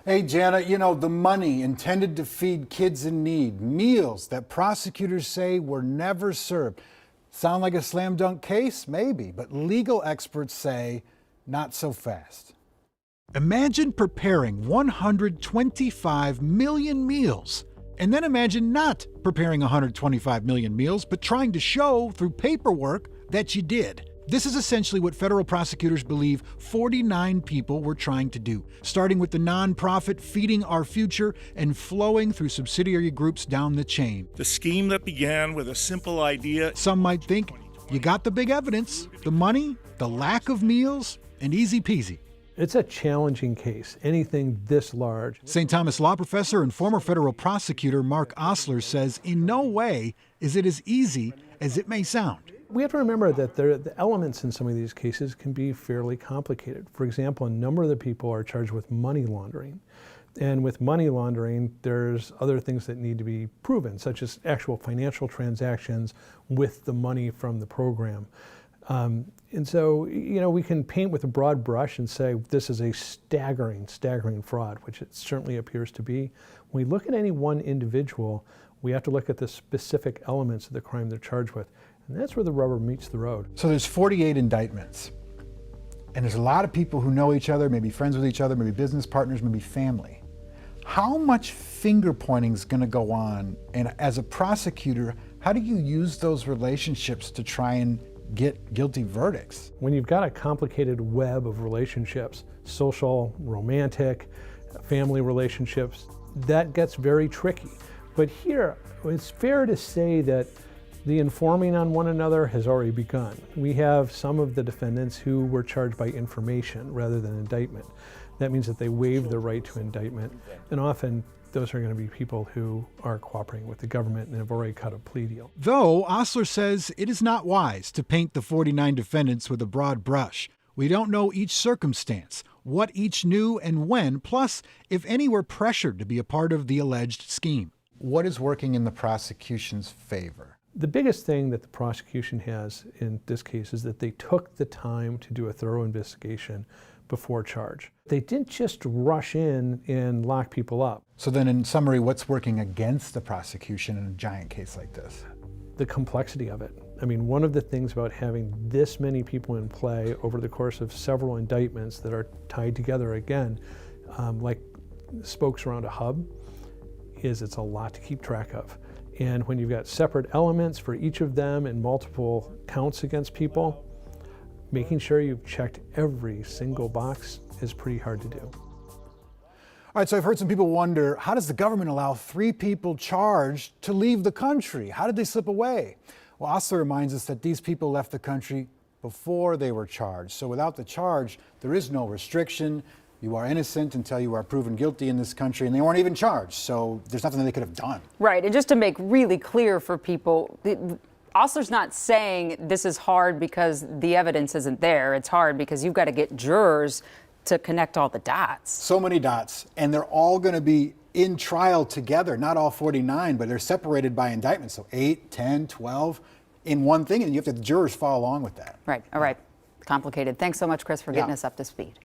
Hey, Jana, the money intended to feed kids in need, meals that prosecutors say were never served. Sound like a slam dunk case? Maybe, but legal experts say not so fast. Imagine preparing 125 million meals. And then imagine not preparing 125 million meals, but trying to show through paperwork that you did. This is essentially what federal prosecutors believe 49 people were trying to do, starting with the nonprofit Feeding Our Future and flowing through subsidiary groups down the chain. The scheme that began with a simple idea. Some might think you got the big evidence, the money, the lack of meals, and easy peasy. It's a challenging case, anything this large. St. Thomas law professor and former federal prosecutor Mark Osler says in no way is it as easy as it may sound. We have to remember that the elements in some of these cases can be fairly complicated. For example, a number of the people are charged with money laundering. And with money laundering, there's other things that need to be proven, such as actual financial transactions with the money from the program. And so, we can paint with a broad brush and say this is a staggering fraud, which it certainly appears to be. When we look at any one individual, we have to look at the specific elements of the crime they're charged with. And that's where the rubber meets the road. So there's 48 indictments. And there's a lot of people who know each other, maybe friends with each other, maybe business partners, maybe family. How much finger pointing is going to go on? And as a prosecutor, how do you use those relationships to try and get guilty verdicts? When you've got a complicated web of relationships, social, romantic, family relationships, that gets very tricky. But here, it's fair to say that the informing on one another has already begun. We have some of the defendants who were charged by information rather than indictment. That means that they waived the right to indictment, and often those are going to be people who are cooperating with the government and have already cut a plea deal. Though Osler says it is not wise to paint the 49 defendants with a broad brush. We don't know each circumstance, what each knew and when, plus if any were pressured to be a part of the alleged scheme. What is working in the prosecution's favor? The biggest thing that the prosecution has in this case is that they took the time to do a thorough investigation before charge. They didn't just rush in and lock people up. So then in summary, what's working against the prosecution in a giant case like this? The complexity of it. I mean, one of the things about having this many people in play over the course of several indictments that are tied together again, like spokes around a hub, is it's a lot to keep track of. And when you've got separate elements for each of them and multiple counts against people, making sure you've checked every single box is pretty hard to do. All right, so I've heard some people wonder, how does the government allow 3 people charged to leave the country? How did they slip away? Well, Osler reminds us that these people left the country before they were charged. So without the charge, there is no restriction. You are innocent until you are proven guilty in this country, and they weren't even charged. So there's nothing that they could have done. Right, and just to make really clear for people, Osler's not saying this is hard because the evidence isn't there. It's hard because you've got to get jurors to connect all the dots. So many dots, and they're all going to be in trial together, not all 49, but they're separated by indictment. So 8, 10, 12 in one thing, and you have to, the jurors follow along with that. Right, all right. Complicated. Thanks so much, Chris, for getting us up to speed.